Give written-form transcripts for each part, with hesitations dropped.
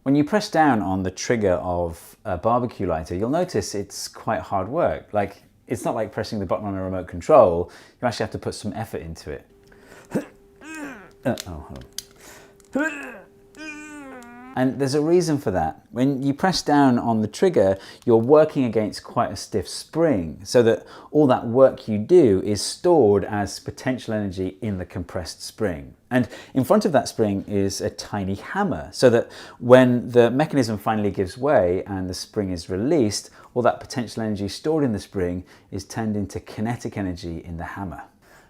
When you press down on the trigger of a barbecue lighter, you'll notice it's quite hard work. Like, it's not like pressing the button on a remote control. You actually have to put some effort into it. Hold on. And there's a reason for that. When you press down on the trigger, you're working against quite a stiff spring, so that all that work you do is stored as potential energy in the compressed spring. And in front of that spring is a tiny hammer, so that when the mechanism finally gives way and the spring is released, all that potential energy stored in the spring is turned into kinetic energy in the hammer.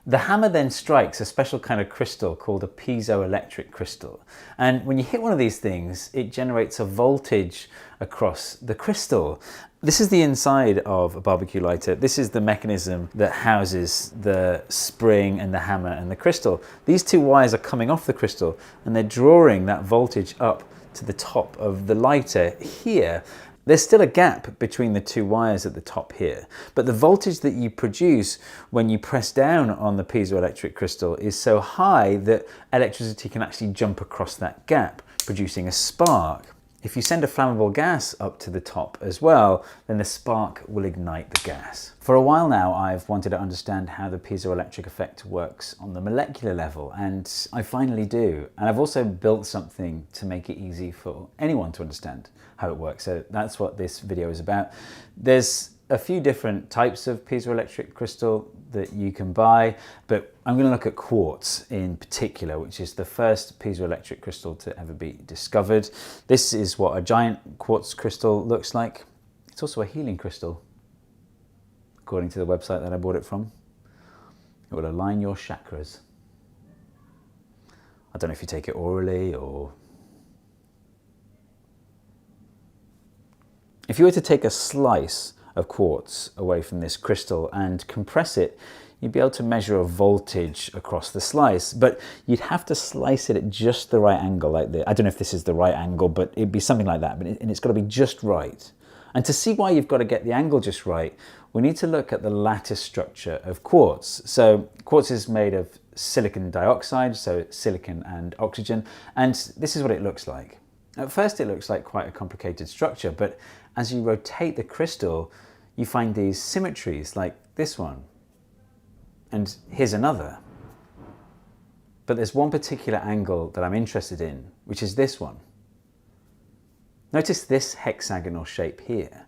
The hammer then strikes a special kind of crystal called a piezoelectric crystal. And when you hit one of these things, it generates a voltage across the crystal. This is the inside of a barbecue lighter. This is the mechanism that houses the spring and the hammer and the crystal. These two wires are coming off the crystal and they're drawing that voltage up to the top of the lighter here. There's still a gap between the two wires at the top here, but the voltage that you produce when you press down on the piezoelectric crystal is so high that electricity can actually jump across that gap, producing a spark. If you send a flammable gas up to the top as well, then the spark will ignite the gas. For a while now, I've wanted to understand how the piezoelectric effect works on the molecular level, and I finally do. And I've also built something to make it easy for anyone to understand how it works. So that's what this video is about. There's a few different types of piezoelectric crystal that you can buy, but I'm going to look at quartz in particular, which is the first piezoelectric crystal to ever be discovered. This is what a giant quartz crystal looks like. It's also a healing crystal, according to the website that I bought it from. It will align your chakras. I don't know if you take it orally or... If you were to take a slice of quartz away from this crystal and compress it, you'd be able to measure a voltage across the slice, but you'd have to slice it at just the right angle like this. I don't know if this is the right angle, but it'd be something like that, and it's got to be just right. And to see why you've got to get the angle just right, we need to look at the lattice structure of quartz. So quartz is made of silicon dioxide, so silicon and oxygen, and this is what it looks like. At first it looks like quite a complicated structure, but as you rotate the crystal, you find these symmetries like this one. And here's another. But there's one particular angle that I'm interested in, which is this one. Notice this hexagonal shape here.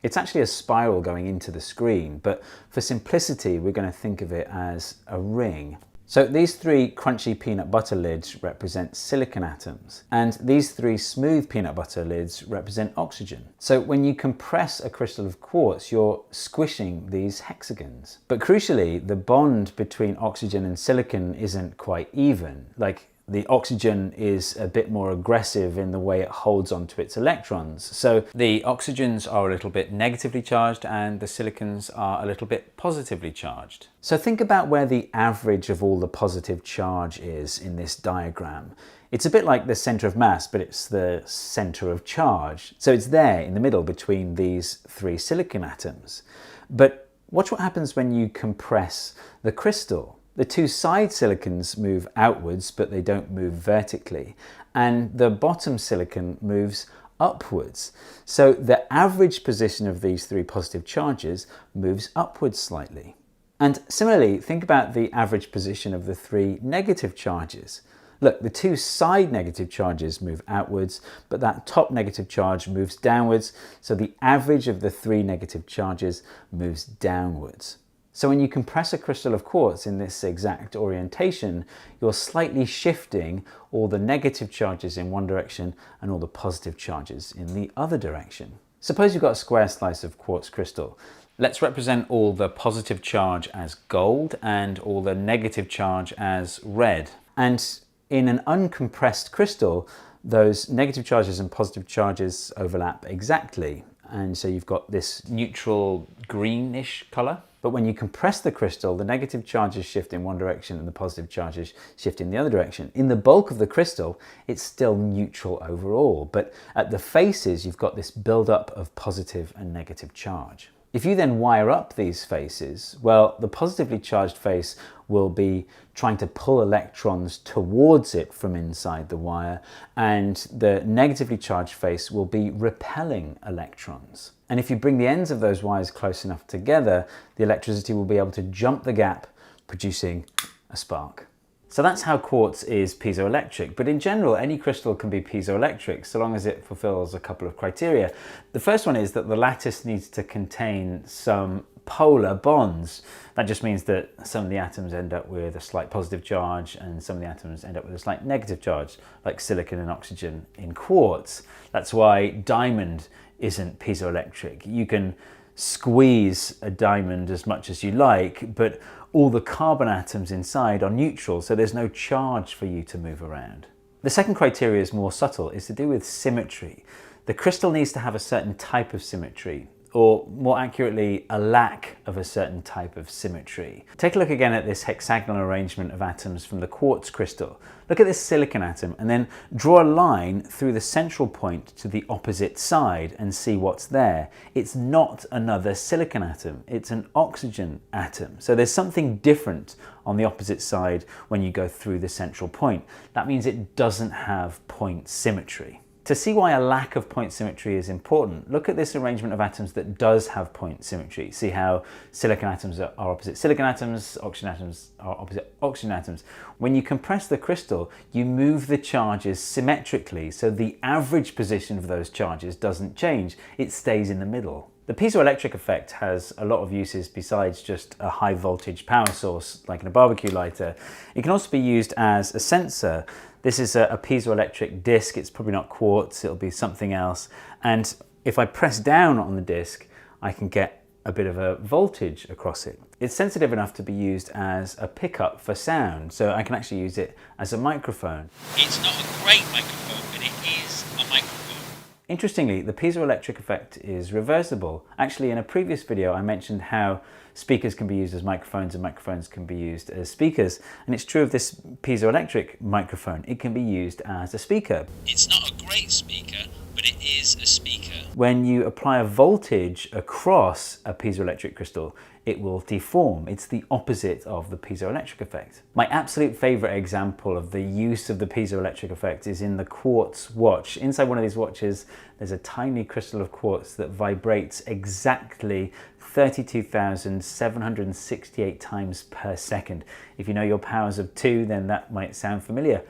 It's actually a spiral going into the screen, but for simplicity, we're going to think of it as a ring. So these three crunchy peanut butter lids represent silicon atoms, and these three smooth peanut butter lids represent oxygen. So when you compress a crystal of quartz, you're squishing these hexagons. But crucially, the bond between oxygen and silicon isn't quite even. Like, the oxygen is a bit more aggressive in the way it holds onto its electrons. So the oxygens are a little bit negatively charged and the silicons are a little bit positively charged. So think about where the average of all the positive charge is in this diagram. It's a bit like the center of mass, but it's the center of charge. So it's there in the middle between these three silicon atoms. But watch what happens when you compress the crystal. The two side silicons move outwards, but they don't move vertically. And the bottom silicon moves upwards. So the average position of these three positive charges moves upwards slightly. And similarly, think about the average position of the three negative charges. Look, the two side negative charges move outwards, but that top negative charge moves downwards. So the average of the three negative charges moves downwards. So when you compress a crystal of quartz in this exact orientation, you're slightly shifting all the negative charges in one direction and all the positive charges in the other direction. Suppose you've got a square slice of quartz crystal. Let's represent all the positive charge as gold and all the negative charge as red. And in an uncompressed crystal, those negative charges and positive charges overlap exactly. And so you've got this neutral greenish color. But when you compress the crystal, the negative charges shift in one direction and the positive charges shift in the other direction. In the bulk of the crystal, it's still neutral overall. But at the faces, you've got this buildup of positive and negative charge. If you then wire up these faces, well, the positively charged face will be trying to pull electrons towards it from inside the wire, and the negatively charged face will be repelling electrons. And if you bring the ends of those wires close enough together, the electricity will be able to jump the gap, producing a spark. So that's how quartz is piezoelectric, but in general, any crystal can be piezoelectric so long as it fulfills a couple of criteria. The first one is that the lattice needs to contain some polar bonds. That just means that some of the atoms end up with a slight positive charge and some of the atoms end up with a slight negative charge, like silicon and oxygen in quartz. That's why diamond isn't piezoelectric. You can squeeze a diamond as much as you like, but all the carbon atoms inside are neutral, so there's no charge for you to move around. The second criteria is more subtle. It's to do with symmetry. The crystal needs to have a certain type of symmetry, or more accurately, a lack of a certain type of symmetry. Take a look again at this hexagonal arrangement of atoms from the quartz crystal. Look at this silicon atom and then draw a line through the central point to the opposite side and see what's there. It's not another silicon atom, it's an oxygen atom. So there's something different on the opposite side when you go through the central point. That means it doesn't have point symmetry. To see why a lack of point symmetry is important, look at this arrangement of atoms that does have point symmetry. See how silicon atoms are opposite silicon atoms, oxygen atoms are opposite oxygen atoms. When you compress the crystal, you move the charges symmetrically, so the average position of those charges doesn't change, it stays in the middle. The piezoelectric effect has a lot of uses besides just a high voltage power source like in a barbecue lighter. It can also be used as a sensor. This is a piezoelectric disc. It's probably not quartz, it'll be something else. And if I press down on the disc, I can get a bit of a voltage across it. It's sensitive enough to be used as a pickup for sound, so I can actually use it as a microphone. It's not a great microphone, but it is a microphone. Interestingly, the piezoelectric effect is reversible. Actually, in a previous video, I mentioned how speakers can be used as microphones and microphones can be used as speakers. And it's true of this piezoelectric microphone. It can be used as a speaker. It's not a great speaker, but it is a speaker. When you apply a voltage across a piezoelectric crystal, it will deform. It's the opposite of the piezoelectric effect. My absolute favorite example of the use of the piezoelectric effect is in the quartz watch. Inside one of these watches, there's a tiny crystal of quartz that vibrates exactly 32,768 times per second. If you know your powers of 2, then that might sound familiar.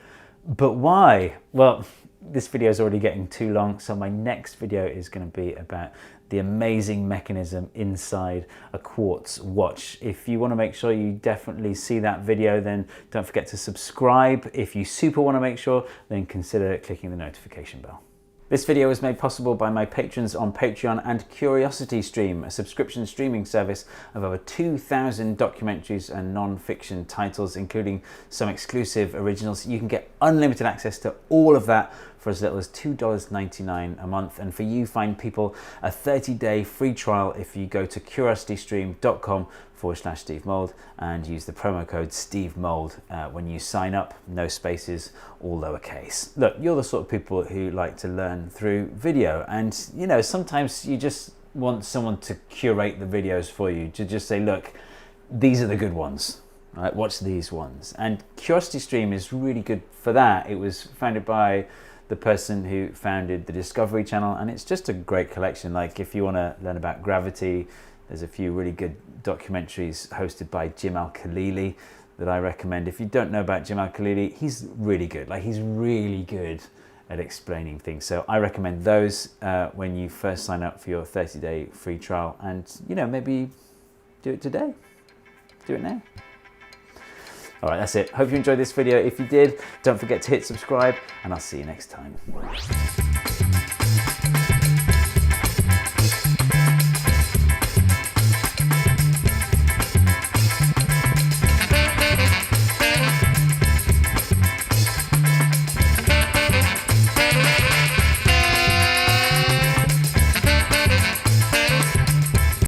But why? Well, this video is already getting too long, so my next video is going to be about the amazing mechanism inside a quartz watch. If you want to make sure you definitely see that video, then don't forget to subscribe. If you super want to make sure, then consider clicking the notification bell. This video was made possible by my patrons on Patreon and CuriosityStream, a subscription streaming service of over 2,000 documentaries and non-fiction titles, including some exclusive originals. You can get unlimited access to all of that for as little as $2.99 a month. And for you fine people, a 30-day free trial if you go to curiositystream.com/Steve Mould and use the promo code Steve Mould when you sign up. No spaces, all lowercase. Look, you're the sort of people who like to learn through video, and you know, sometimes you just want someone to curate the videos for you, to just say, look, these are the good ones. Right, watch these ones. And CuriosityStream is really good for that. It was founded by the person who founded the Discovery Channel, and it's just a great collection. Like if you want to learn about gravity, there's a few really good documentaries hosted by Jim Al-Khalili that I recommend. If you don't know about Jim Al-Khalili, he's really good. Like he's really good at explaining things. So I recommend those when you first sign up for your 30-day free trial. And you know, maybe do it today. Do it now. All right, that's it. Hope you enjoyed this video. If you did, don't forget to hit subscribe, and I'll see you next time.